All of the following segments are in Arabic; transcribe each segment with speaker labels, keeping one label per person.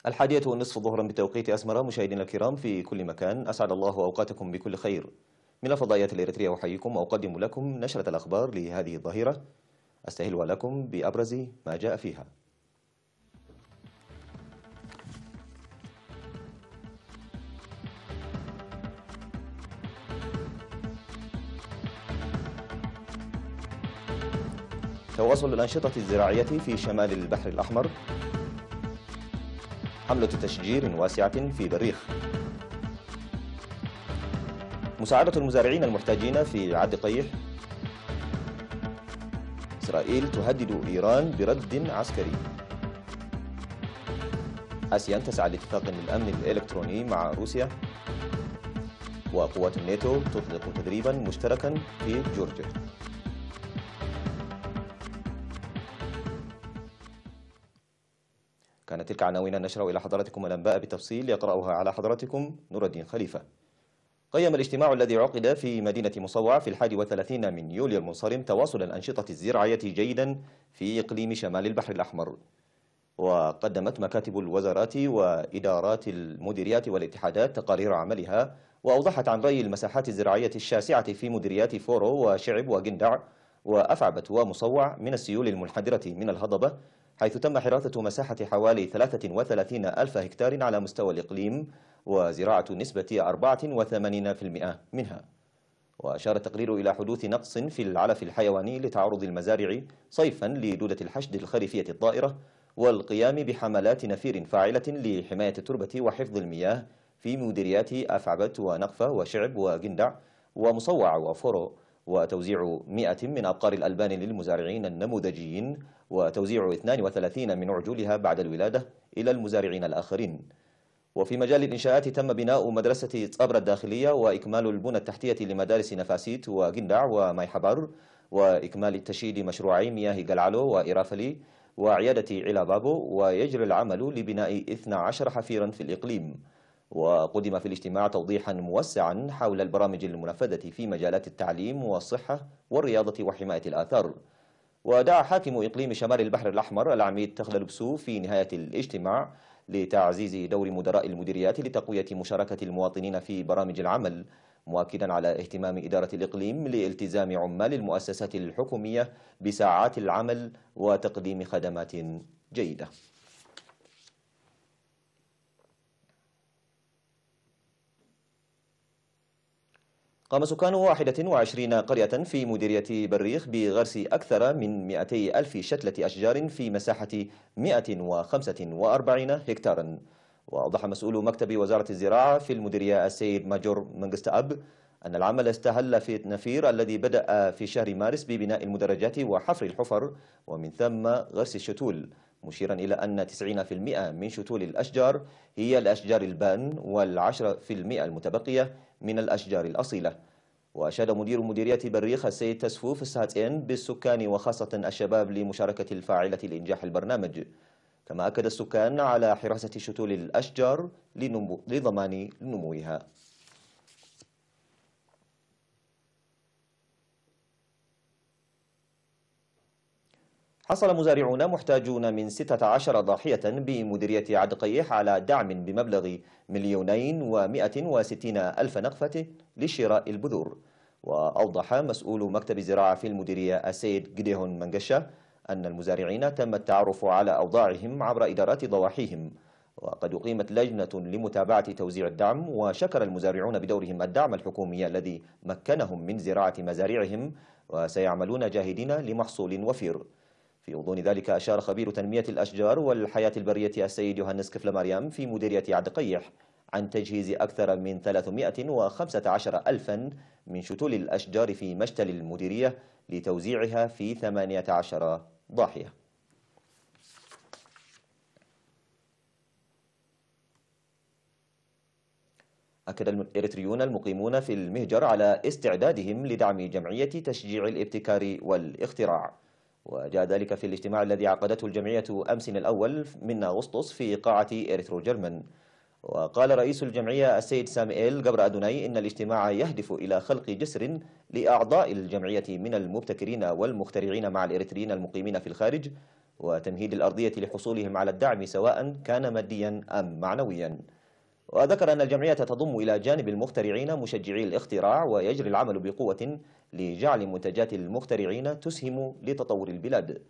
Speaker 1: 1:30 ظهرا بتوقيت أسمرة. مشاهدينا الكرام في كل مكان، أسعد الله أوقاتكم بكل خير. من الفضائيات الإريترية أحييكم وأقدم لكم نشرة الأخبار لهذه الظهيرة، أستهل لكم بأبرز ما جاء فيها. تواصل الأنشطة الزراعية في شمال البحر الأحمر، حملة تشجير واسعة في بريخ، مساعدة المزارعين المحتاجين في عد قيح، إسرائيل تهدد إيران برد عسكري، آسيان تسعى لاتفاق للأمن الإلكتروني مع روسيا، وقوات الناتو تطلق تدريبا مشتركا في جورجيا. كانت تلك عناوين النشرة، وإلى حضراتكم الأنباء بالتفصيل يقرأها على حضراتكم نور الدين خليفة. قيم الاجتماع الذي عقد في مدينة مصوع في 31 من يوليو المنصرم تواصل الأنشطة الزراعية جيدا في إقليم شمال البحر الأحمر. وقدمت مكاتب الوزارات وإدارات المديريات والاتحادات تقارير عملها، وأوضحت عن رأي المساحات الزراعية الشاسعة في مديريات فورو وشعب وجندع وأفعبت ومصوع من السيول المنحدرة من الهضبة، حيث تم حراسة مساحة حوالي 33 ألف هكتار على مستوى الإقليم، وزراعة نسبة 84% منها. وأشار التقرير إلى حدوث نقص في العلف الحيواني لتعرض المزارع صيفا لدودة الحشد الخريفية الطائرة، والقيام بحملات نفير فاعلة لحماية التربة وحفظ المياه في مديريات أفعبت ونقفة وشعب وجندع ومصوع وفورو، وتوزيع 100 من أبقار الألبان للمزارعين النموذجيين، وتوزيع 32 من عجولها بعد الولادة إلى المزارعين الآخرين. وفي مجال الإنشاءات تم بناء مدرسة صبرا الداخلية، وإكمال البنى التحتية لمدارس نفاسيت وجندع وماي حبر، وإكمال التشييد مشروعي مياه قلعلو وإرافلي وعيادة علابابو، ويجري العمل لبناء 12 حفيرا في الإقليم. وقدم في الاجتماع توضيحا موسعا حول البرامج المنفذة في مجالات التعليم والصحة والرياضة وحماية الآثار. ودعا حاكم إقليم شمال البحر الأحمر العميد تخلل بسو في نهاية الاجتماع لتعزيز دور مدراء المديريات لتقوية مشاركة المواطنين في برامج العمل، مؤكدا على اهتمام إدارة الإقليم لالتزام عمال المؤسسات الحكومية بساعات العمل وتقديم خدمات جيدة. قام سكان 21 قرية في مديرية بريخ بغرس أكثر من 200 ألف شتلة أشجار في مساحة 145 هكتارا. وأوضح مسؤول مكتب وزارة الزراعة في المديرية السيد ماجور منغستأب أن العمل استهل في النفير الذي بدأ في شهر مارس ببناء المدرجات وحفر الحفر، ومن ثم غرس الشتول، مشيرا إلى أن 90% من شتول الأشجار هي الأشجار البان، وال10% المتبقية من الأشجار الأصيلة. وأشاد مدير مديرية بريخ السيد تسفوف السهاتين بالسكان وخاصة الشباب لمشاركة الفاعلة لإنجاح البرنامج. كما أكد السكان على حراسة شتول الأشجار لضمان نموها. حصل مزارعون محتاجون من 16 ضاحية بمديرية عد قيح على دعم بمبلغ 2,160,000 نقفة لشراء البذور. وأوضح مسؤول مكتب الزراعة في المديرية السيد جديهون منقشة أن المزارعين تم التعرف على أوضاعهم عبر إدارات ضواحيهم، وقد أقيمت لجنة لمتابعة توزيع الدعم، وشكر المزارعون بدورهم الدعم الحكومي الذي مكنهم من زراعة مزارعهم، وسيعملون جاهدين لمحصول وفير. في غضون ذلك أشار خبير تنمية الأشجار والحياة البرية السيد يوهانس كفل مريم في مديرية عد قيح عن تجهيز أكثر من 315 ألفا من شتول الأشجار في مشتل المديرية لتوزيعها في 18 ضاحية. أكد الإريتريون المقيمون في المهجر على استعدادهم لدعم جمعية تشجيع الابتكار والاختراع. وجاء ذلك في الاجتماع الذي عقدته الجمعية أمس الأول من أغسطس في قاعة إريترو جيرمان. وقال رئيس الجمعية السيد سامييل جبر أدوناي إن الاجتماع يهدف إلى خلق جسر لأعضاء الجمعية من المبتكرين والمخترعين مع الإريتريين المقيمين في الخارج، وتمهيد الأرضية لحصولهم على الدعم سواء كان ماديا أم معنويا. وذكر أن الجمعية تضم إلى جانب المخترعين مشجعي الاختراع، ويجري العمل بقوة لجعل منتجات المخترعين تسهم لتطور البلاد.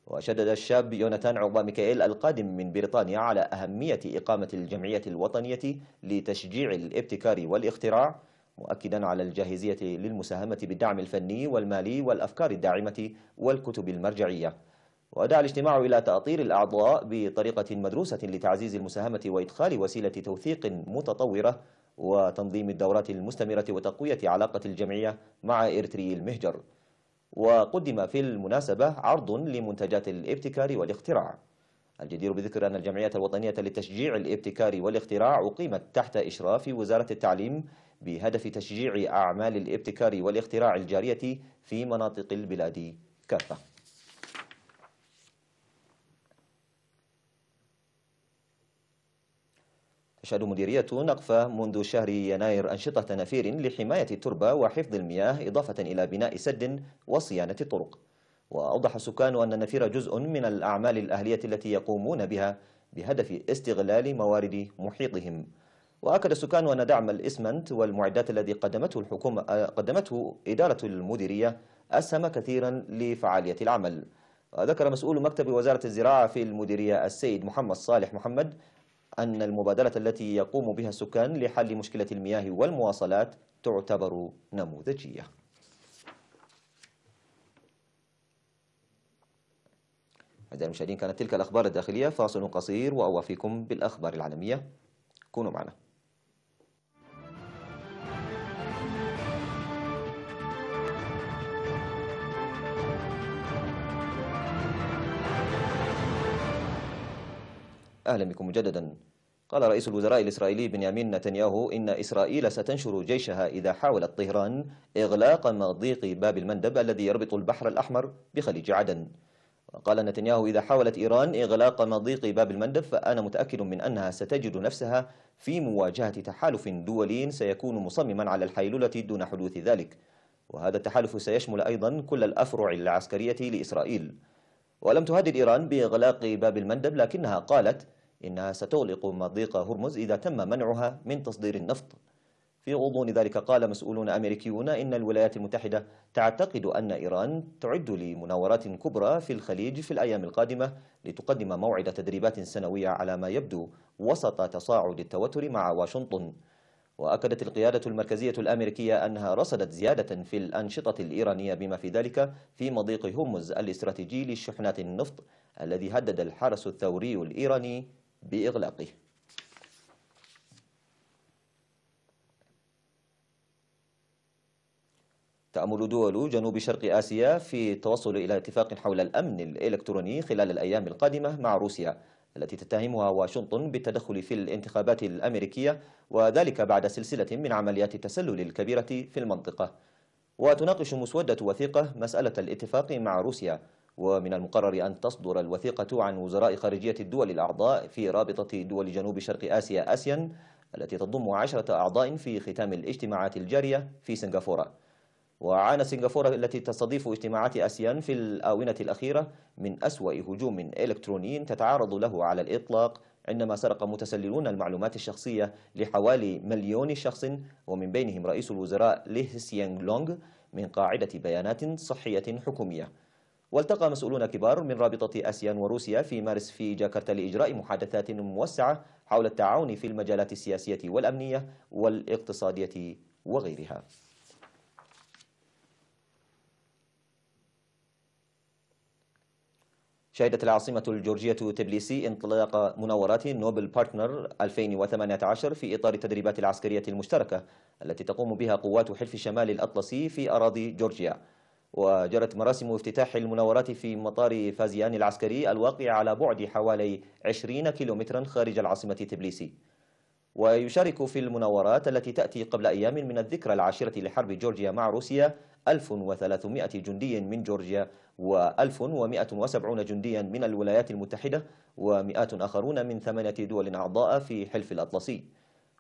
Speaker 1: وشدد الشاب يوناتان عقبة ميكائيل القادم من بريطانيا على أهمية إقامة الجمعية الوطنية لتشجيع الابتكار والاختراع، مؤكدا على الجاهزية للمساهمة بالدعم الفني والمالي والأفكار الداعمة والكتب المرجعية. ودعا الاجتماع إلى تأطير الأعضاء بطريقة مدروسة لتعزيز المساهمة وإدخال وسيلة توثيق متطورة وتنظيم الدورات المستمرة وتقوية علاقة الجمعية مع إريتري المهجر. وقدم في المناسبة عرض لمنتجات الابتكار والاختراع. الجدير بذكر أن الجمعية الوطنية لتشجيع الابتكار والاختراع أقيمت تحت إشراف وزارة التعليم بهدف تشجيع أعمال الابتكار والاختراع الجارية في مناطق البلاد كافة. تشهد مديرية نقفة منذ شهر يناير أنشطة تنافير لحماية التربة وحفظ المياه، إضافة إلى بناء سد وصيانة الطرق. وأوضح السكان أن النفير جزء من الأعمال الأهلية التي يقومون بها بهدف استغلال موارد محيطهم. وأكد السكان أن دعم الإسمنت والمعدات الذي قدمته إدارة المديرية أسهم كثيرا لفعالية العمل. وذكر مسؤول مكتب وزارة الزراعة في المديرية السيد محمد صالح محمد أن المبادرة التي يقوم بها السكان لحل مشكلة المياه والمواصلات تعتبر نموذجية. أعزائي المشاهدين، كانت تلك الأخبار الداخلية. فاصل قصير وأوافيكم بالأخبار العالمية، كونوا معنا. أهلا بكم مجددا. قال رئيس الوزراء الإسرائيلي بنيامين نتنياهو إن إسرائيل ستنشر جيشها إذا حاولت طهران إغلاق مضيق باب المندب الذي يربط البحر الأحمر بخليج عدن. وقال نتنياهو إذا حاولت إيران إغلاق مضيق باب المندب فأنا متأكد من أنها ستجد نفسها في مواجهة تحالف دولي سيكون مصمما على الحيلولة دون حدوث ذلك، وهذا التحالف سيشمل أيضا كل الأفرع العسكرية لإسرائيل. ولم تهدد إيران بإغلاق باب المندب، لكنها قالت إنها ستغلق مضيق هرمز إذا تم منعها من تصدير النفط. في غضون ذلك قال مسؤولون أمريكيون إن الولايات المتحدة تعتقد أن إيران تعد لمناورات كبرى في الخليج في الأيام القادمة لتقدم موعد تدريبات سنوية على ما يبدو وسط تصاعد التوتر مع واشنطن. وأكدت القيادة المركزية الأمريكية أنها رصدت زيادة في الأنشطة الإيرانية بما في ذلك في مضيق هرمز الاستراتيجي لشحنات النفط الذي هدد الحرس الثوري الإيراني بإغلاقه. تأمل دول جنوب شرق آسيا في التوصل إلى اتفاق حول الأمن الإلكتروني خلال الأيام القادمة مع روسيا التي تتهمها واشنطن بالتدخل في الانتخابات الأمريكية، وذلك بعد سلسلة من عمليات التسلل الكبيرة في المنطقة. وتناقش مسودة وثيقة مسألة الاتفاق مع روسيا، ومن المقرر أن تصدر الوثيقة عن وزراء خارجية الدول الأعضاء في رابطة دول جنوب شرق آسيا آسيان التي تضم 10 أعضاء في ختام الاجتماعات الجارية في سنغافورة. وعانت سنغافورة التي تستضيف اجتماعات آسيان في الآونة الأخيرة من أسوأ هجوم إلكتروني تتعرض له على الإطلاق، عندما سرق متسللون المعلومات الشخصية لحوالي 1,000,000 شخص، ومن بينهم رئيس الوزراء ليه سيانغ لونغ من قاعدة بيانات صحية حكومية. والتقى مسؤولون كبار من رابطة آسيان وروسيا في مارس في جاكرتا لإجراء محادثات موسعة حول التعاون في المجالات السياسية والأمنية والاقتصادية وغيرها. شهدت العاصمة الجورجية تبليسي انطلاق مناورات نوبل بارتنر 2018 في إطار التدريبات العسكرية المشتركة التي تقوم بها قوات حلف شمال الأطلسي في أراضي جورجيا. وجرت مراسم افتتاح المناورات في مطار فازيان العسكري الواقع على بعد حوالي 20 كيلومترا خارج العاصمة تبليسي. ويشارك في المناورات التي تأتي قبل أيام من الذكرى العاشرة لحرب جورجيا مع روسيا 1300 جندي من جورجيا و1170 جنديا من الولايات المتحدة ومئات آخرون من 8 دول أعضاء في حلف الأطلسي.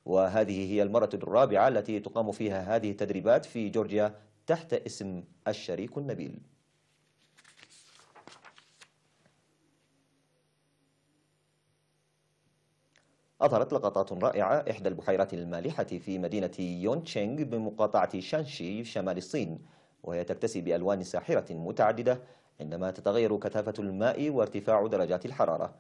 Speaker 1: وهذه هي المرة الرابعة التي تقام فيها هذه التدريبات في جورجيا تحت اسم الشريك النبيل. أظهرت لقطات رائعة إحدى البحيرات المالحة في مدينة يونغشينغ بمقاطعة شانشي شمال الصين، وهي تكتسي بألوان ساحرة متعددة عندما تتغير كثافة الماء وارتفاع درجات الحرارة.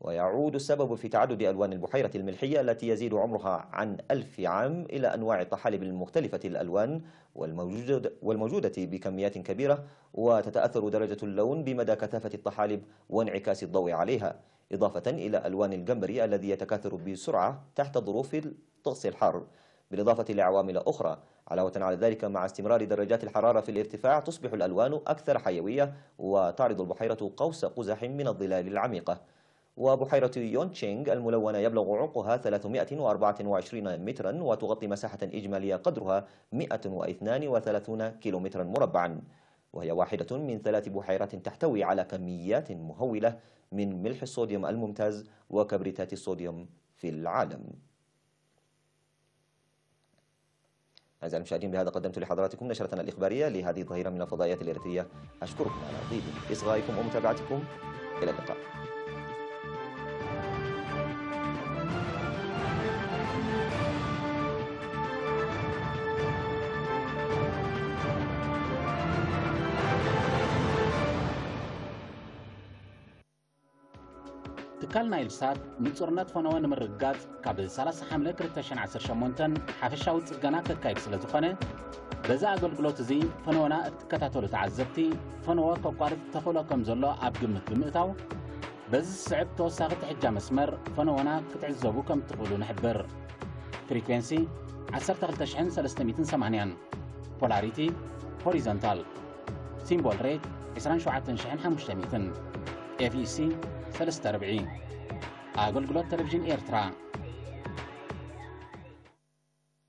Speaker 1: ويعود السبب في تعدد ألوان البحيرة الملحية التي يزيد عمرها عن 1000 عام إلى أنواع الطحالب المختلفة الألوان والموجودة بكميات كبيرة، وتتأثر درجة اللون بمدى كثافة الطحالب وانعكاس الضوء عليها، إضافة إلى ألوان الجمبري الذي يتكاثر بسرعة تحت ظروف الطقس الحار، بالإضافة لعوامل أخرى. علاوة على ذلك، مع استمرار درجات الحرارة في الارتفاع تصبح الألوان أكثر حيوية، وتعرض البحيرة قوس قزح من الظلال العميقة. وبحيرة يونغشينغ الملونة يبلغ عمقها 324 مترا، وتغطي مساحة إجمالية قدرها 132 كيلومترا مربعا، وهي واحدة من 3 بحيرات تحتوي على كميات مهولة من ملح الصوديوم الممتاز وكبريتات الصوديوم في العالم. أعزائي المشاهدين، بهذا قدمت لحضراتكم نشرتنا الإخبارية لهذه الظهيرة من الفضائيات الإرثية. أشكركم على طيب إصغائكم ومتابعتكم. إلى اللقاء.
Speaker 2: تكال نايلسات نصرنات فنوان مرقات كاب 30 حملة 2018 حفشاوي صقنا كايك سلازخنه بزا اغلغلوت زي فنونا اتكتاتلو تعزبتي فنوا كقارب تخلو كم زلو اب قمت بمئتاو بز صعب توساغت حجا مسمر فنونا كتعزبو كم تقولو نحبر فريكوينسي 13380 بولاريتي هوريزونتال سيمبول ريت 27500 FEC 43 أغلغلوت تلفزيون إيرترا